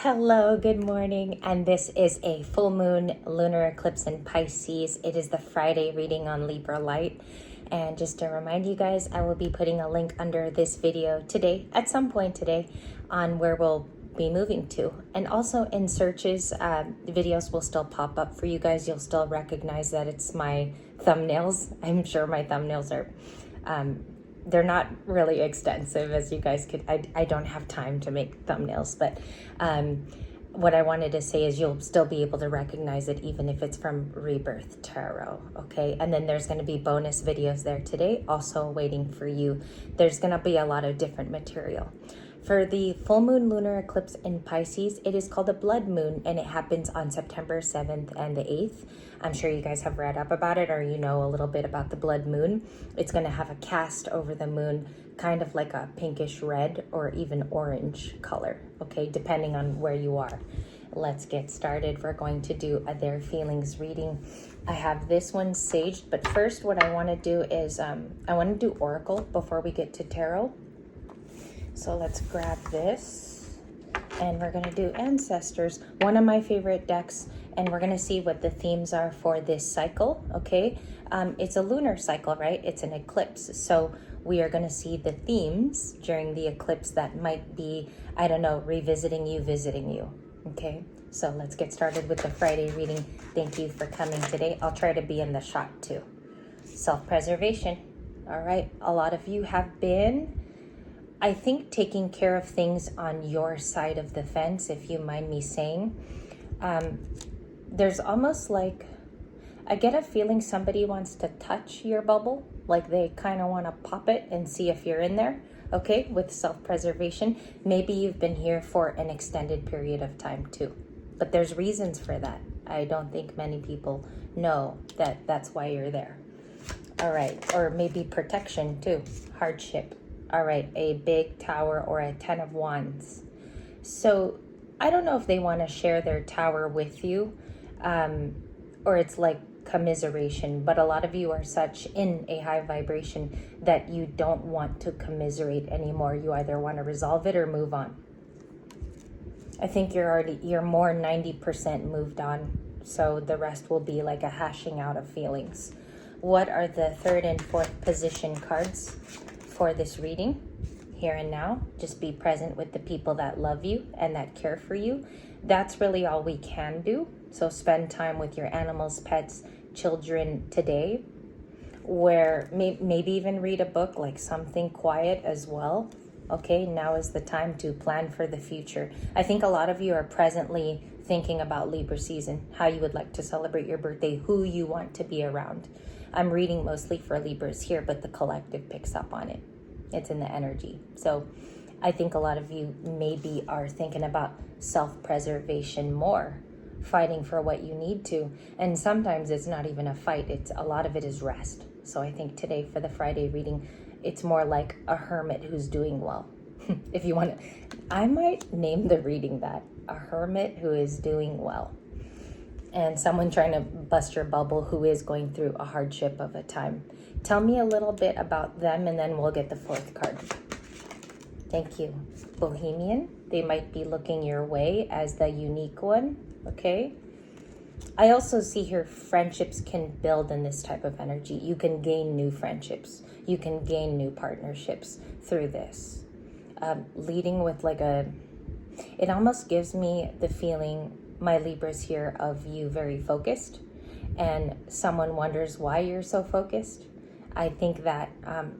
Hello, good morning, and this is a full moon lunar eclipse in Pisces. It is the Friday reading on Libra light. And just to remind you guys, I will be putting a link under this video today, at some point today, on where we'll be moving to. And also in searches, videos will still pop up for you guys. You'll still recognize that it's my thumbnails. I'm sure my thumbnails are they're not really extensive, as you guys could, I don't have time to make thumbnails, but what I wanted to say is you'll still be able to recognize it even if it's from Rebirth Tarot, okay? And then there's going to be bonus videos there today, also waiting for you. There's going to be a lot of different material. For the full moon lunar eclipse in Pisces, it is called a blood moon, and it happens on September 7th and the 8th. I'm sure you guys have read up about it, or you know a little bit about the blood moon. It's going to have a cast over the moon, kind of like a pinkish red or even orange color, okay, depending on where you are. Let's get started. We're going to do a Their Feelings reading. I have this one saged, but first what I want to do is I want to do Oracle before we get to Tarot. So let's grab this, and we're going to do Ancestors, one of my favorite decks, and we're going to see what the themes are for this cycle, okay? It's a lunar cycle, right? It's an eclipse, so we are going to see the themes during the eclipse that might be, I don't know, revisiting you, visiting you, okay? So let's get started with the Friday reading. Thank you for coming today. I'll try to be in the shot too. Self-preservation. All right, a lot of you have been, I think, taking care of things on your side of the fence, if you mind me saying. There's almost like, I get a feeling somebody wants to touch your bubble, like they kind of want to pop it and see if you're in there, okay, with self-preservation. Maybe you've been here for an extended period of time too, but there's reasons for that. I don't think many people know that that's why you're there. All right, or maybe protection too, hardship. All right, a big tower or a 10 of wands. So I don't know if they want to share their tower with you, or it's like commiseration, but a lot of you are such in a high vibration that you don't want to commiserate anymore. You either want to resolve it or move on. I think you're more 90% moved on, so the rest will be like a hashing out of feelings. What are the third and fourth position cards for this reading? Here and now, just be present with the people that love you and that care for you. That's really all we can do. So spend time with your animals, pets, children today, where maybe even read a book, like something quiet as well. Okay, now is the time to plan for the future. I think a lot of you are presently thinking about Libra season, how you would like to celebrate your birthday, who you want to be around. I'm reading mostly for Libras here, but the collective picks up on it. It's in the energy. So I think a lot of you maybe are thinking about self-preservation more, fighting for what you need to. And sometimes it's not even a fight. A lot of it is rest. So I think today for the Friday reading, it's more like a hermit who's doing well. If you want to, I might name the reading that, a hermit who is doing well. And someone trying to bust your bubble who is going through a hardship of a time. Tell me a little bit about them, and then we'll get the fourth card. Thank you. Bohemian, they might be looking your way as the unique one, okay? I also see here friendships can build in this type of energy. You can gain new friendships. You can gain new partnerships through this. Leading with like it almost gives me the feeling, my Libras here, of you very focused, and someone wonders why you're so focused. I think that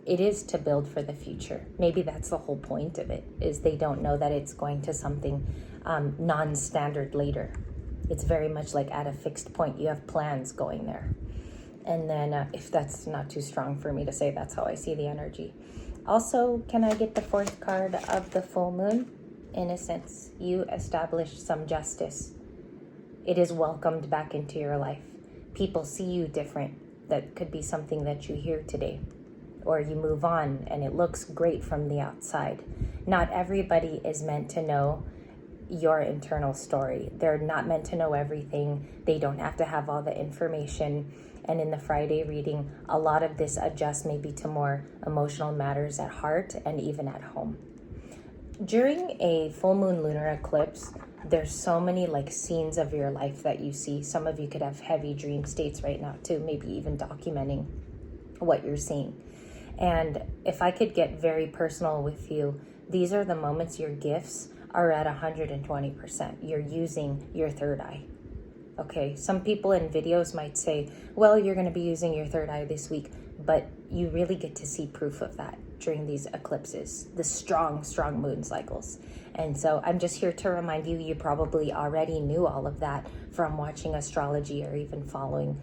it is to build for the future. Maybe that's the whole point of it, is they don't know that it's going to something non-standard later. It's very much like at a fixed point. You have plans going there. And then if that's not too strong for me to say, that's how I see the energy. Also, can I get the fourth card of the full moon? Innocence. You established some justice. It is welcomed back into your life. People see you different. That could be something that you hear today, or you move on and it looks great from the outside. Not everybody is meant to know your internal story. They're not meant to know everything. They don't have to have all the information. And in the Friday reading, a lot of this adjusts maybe to more emotional matters at heart and even at home. During a full moon lunar eclipse, there's so many like scenes of your life that you see. Some of you could have heavy dream states right now too, maybe even documenting what you're seeing. And if I could get very personal with you, these are the moments your gifts are at 120%. You're using your third eye. Okay, some people in videos might say, well, you're going to be using your third eye this week, but you really get to see proof of that during these eclipses, the strong moon cycles. And so I'm just here to remind you, you probably already knew all of that from watching astrology or even following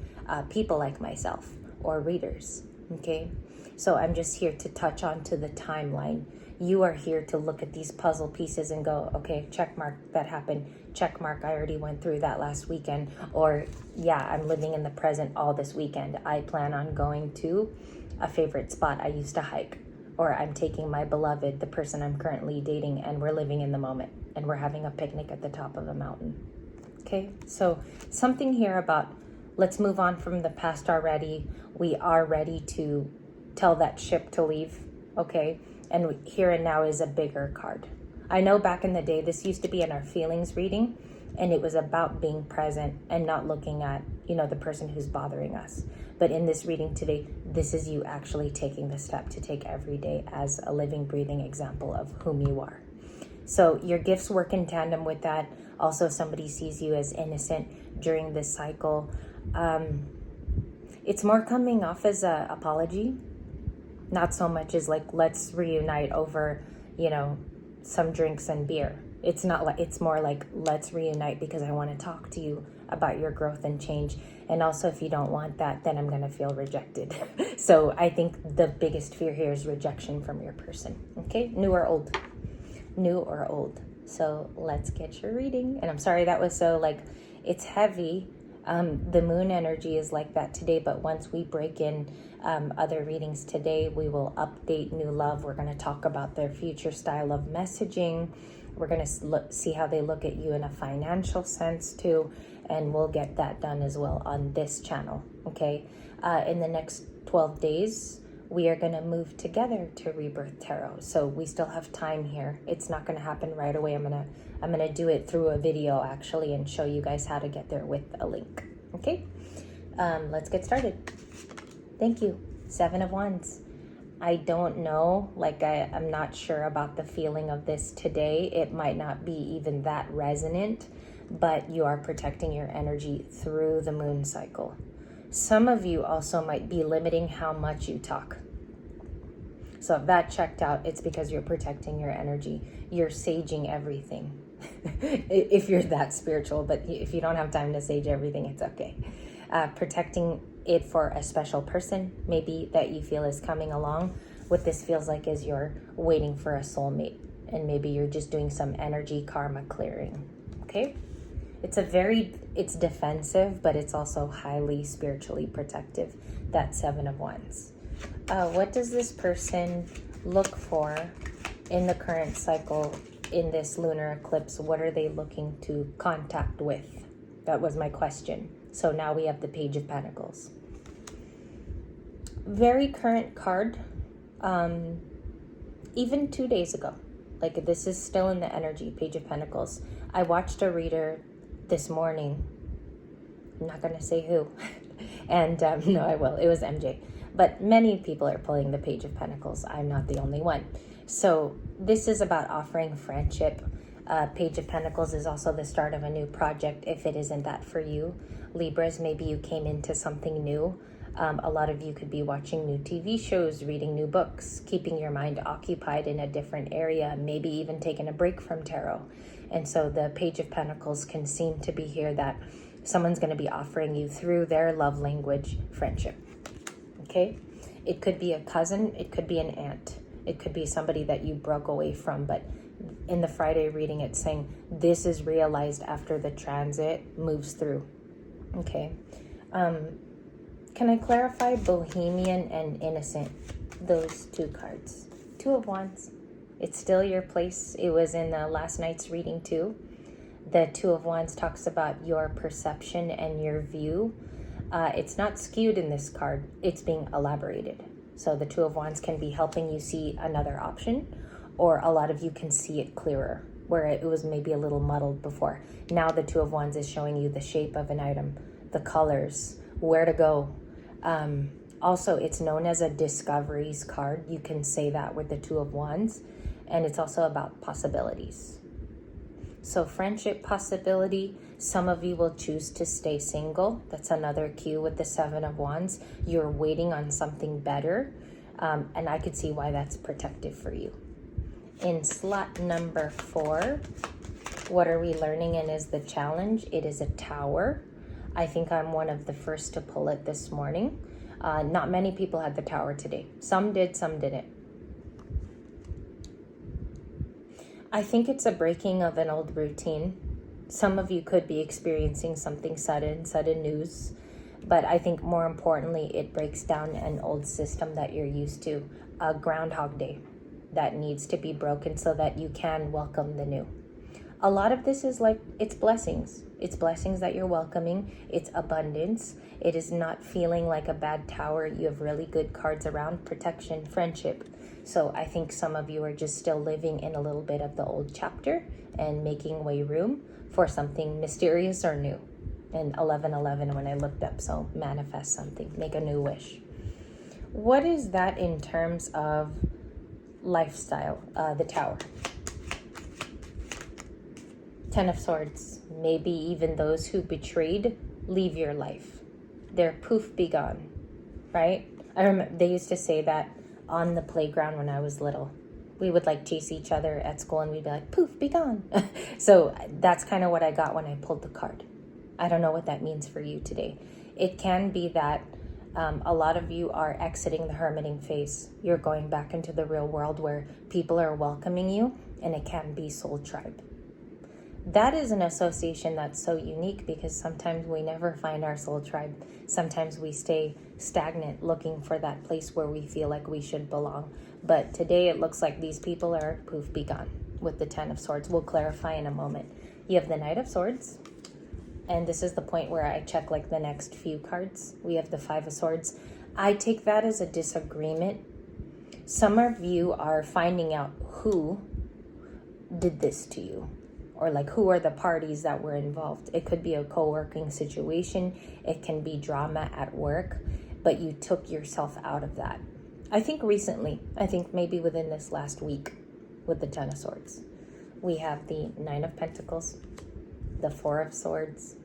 people like myself or readers. Okay, so I'm just here to touch on to the timeline. You are here to look at these puzzle pieces and go, okay, check mark, that happened. Check mark, I already went through that last weekend. Or yeah, I'm living in the present all this weekend. I plan on going to a favorite spot I used to hike. Or I'm taking my beloved, the person I'm currently dating, and we're living in the moment. And we're having a picnic at the top of a mountain. Okay, so something here about, let's move on from the past already. We are ready to tell that ship to leave, okay? And here and now is a bigger card. I know back in the day, this used to be in our feelings reading, and it was about being present and not looking at, the person who's bothering us. But in this reading today, this is you actually taking the step to take every day as a living, breathing example of whom you are. So your gifts work in tandem with that. Also, somebody sees you as innocent during this cycle. It's more coming off as an apology, not so much as like, let's reunite over, some drinks and beer. It's not like, it's more like, let's reunite because I want to talk to you about your growth and change. And also, if you don't want that, then I'm going to feel rejected. So I think the biggest fear here is rejection from your person. Okay, new or old? New or old? So let's get your reading. And I'm sorry that was so like, it's heavy. The moon energy is like that today, but once we break in other readings today, we will update new love. We're going to talk about their future style of messaging. We're going to see how they look at you in a financial sense too, and we'll get that done as well on this channel. Okay, in the next 12 days, we are going to move together to Rebirth Tarot. So we still have time here. It's not going to happen right away. I'm gonna do it through a video actually and show you guys how to get there with a link. Okay, let's get started. Thank you. 7 of Wands. I don't know, like I'm not sure about the feeling of this today. It might not be even that resonant, but you are protecting your energy through the moon cycle. Some of you also might be limiting how much you talk. So if that checked out, it's because you're protecting your energy. You're saging everything. If you're that spiritual, but if you don't have time to sage everything, it's okay. Protecting it for a special person, maybe that you feel is coming along. What this feels like is you're waiting for a soulmate, and maybe you're just doing some energy karma clearing. Okay? It's defensive, but it's also highly spiritually protective. That 7 of Wands. What does this person look for in the current cycle in this lunar eclipse? What are they looking to contact with? That was my question. So now we have the Page of Pentacles. Very current card. Even 2 days ago. Like this is still in the energy, Page of Pentacles. I watched a reader this morning. I'm not going to say who. And no, I will. It was MJ. But many people are pulling the Page of Pentacles. I'm not the only one. So this is about offering friendship. Page of Pentacles is also the start of a new project if it isn't that for you. Libras, maybe you came into something new. A lot of you could be watching new TV shows, reading new books, keeping your mind occupied in a different area, maybe even taking a break from tarot. And so the Page of Pentacles can seem to be here that someone's going to be offering you through their love language friendship. Okay? It could be a cousin, it could be an aunt, it could be somebody that you broke away from, but in the Friday reading, it's saying this is realized after the transit moves through. Okay. Can I clarify Bohemian and Innocent? Those 2 cards. 2 of Wands. It's still your place. It was in the last night's reading too. The 2 of Wands talks about your perception and your view. It's not skewed in this card. It's being elaborated. So the 2 of Wands can be helping you see another option, or a lot of you can see it clearer, where it was maybe a little muddled before. Now the Two of Wands is showing you the shape of an item, the colors, where to go. Also, it's known as a discoveries card. You can say that with the Two of Wands. And it's also about possibilities. So friendship possibility. Some of you will choose to stay single. That's another cue with the Seven of Wands. You're waiting on something better. And I could see why that's protective for you. In slot number 4, what are we learning and is the challenge? It is a Tower. I think I'm one of the first to pull it this morning. Not many people had the Tower today. Some did, some didn't. I think it's a breaking of an old routine. Some of you could be experiencing something sudden news. But I think more importantly, it breaks down an old system that you're used to. A Groundhog Day that needs to be broken so that you can welcome the new. A lot of this is like, it's blessings. It's blessings that you're welcoming. It's abundance. It is not feeling like a bad tower. You have really good cards around protection, friendship. So I think some of you are just still living in a little bit of the old chapter and making way room for something mysterious or new. And 11:11 when I looked up, so manifest something, make a new wish. What is that in terms of lifestyle? The Tower. Ten of Swords. Maybe even those who betrayed leave your life. They're poof, be gone, right? I remember they used to say that on the playground when I was little. We would like chase each other at school and we'd be like, poof, be gone. So that's kind of what I got when I pulled the card. I don't know what that means for you today. It can be that a lot of you are exiting the hermiting phase. You're going back into the real world where people are welcoming you, and it can be soul tribe. That is an association that's so unique because sometimes we never find our soul tribe. Sometimes we stay stagnant looking for that place where we feel like we should belong. But today it looks like these people are poof, be gone with the Ten of Swords. We'll clarify in a moment. You have the Knight of Swords. And this is the point where I check like the next few cards. We have the Five of Swords. I take that as a disagreement. Some of you are finding out who did this to you, or like who are the parties that were involved. It could be a co-working situation. It can be drama at work, but you took yourself out of that. I think recently, I think maybe within this last week with the Ten of Swords. We have the Nine of Pentacles, the Four of Swords,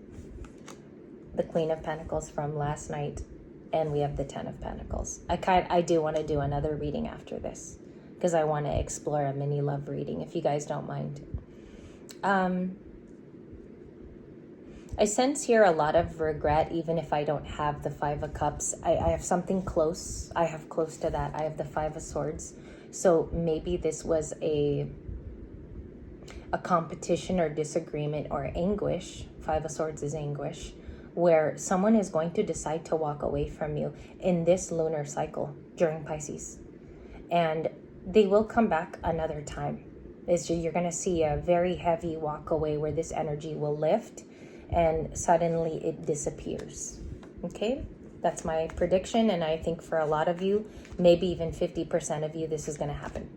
the Queen of Pentacles from last night, and we have the Ten of Pentacles. I do want to do another reading after this because I want to explore a mini love reading if you guys don't mind. I sense here a lot of regret, even if I don't have the Five of Cups. I have something close. I have close to that. I have the Five of Swords. So maybe this was a competition or disagreement or anguish. Five of Swords is anguish, where someone is going to decide to walk away from you in this lunar cycle during Pisces. And they will come back another time. You're going to see a very heavy walk away where this energy will lift and suddenly it disappears. Okay? That's my prediction. And I think for a lot of you, maybe even 50% of you, this is going to happen.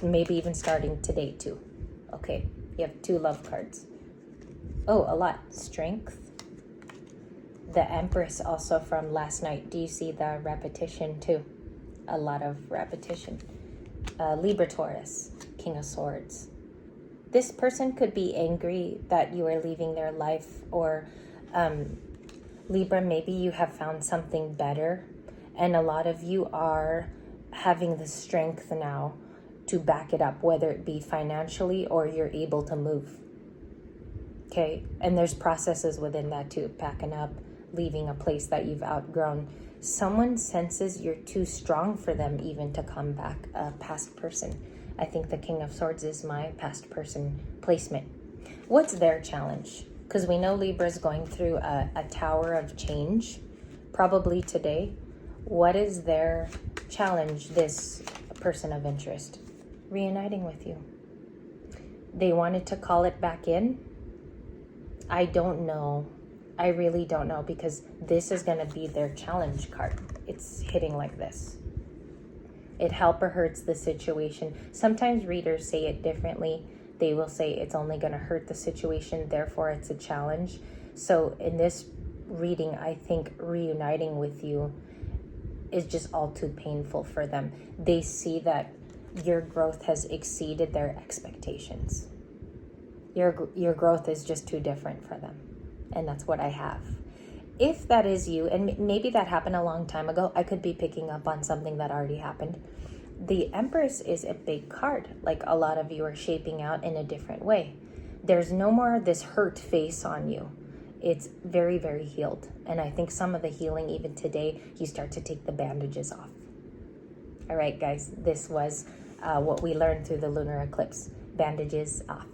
Maybe even starting today too. Okay, you have two love cards. Oh, a lot. Strength. The Empress also from last night. Do you see the repetition too? A lot of repetition. Libra, Taurus, King of Swords. This person could be angry that you are leaving their life, or Libra, maybe you have found something better, and a lot of you are having the strength now to back it up, whether it be financially or you're able to move. Okay, and there's processes within that too, packing up, leaving a place that you've outgrown. Someone senses you're too strong for them even to come back, a past person. I think the King of Swords is my past person placement. What's their challenge? Because we know Libra's going through a tower of change, probably today. What is their challenge, this person of interest? Reuniting with you. They wanted to call it back in. I don't know. I really don't know, because this is going to be their challenge card. It's hitting like this. It help or hurts the situation. Sometimes readers say it differently. They will say it's only going to hurt the situation, therefore it's a challenge. So in this reading, I think reuniting with you is just all too painful for them. They see that your growth has exceeded their expectations. Your growth is just too different for them. And that's what I have. If that is you, and maybe that happened a long time ago, I could be picking up on something that already happened. The Empress is a big card. Like, a lot of you are shaping out in a different way. There's no more this hurt face on you. It's very, very healed. And I think some of the healing, even today, you start to take the bandages off. All right, guys, this was what we learned through the lunar eclipse. Bandages off.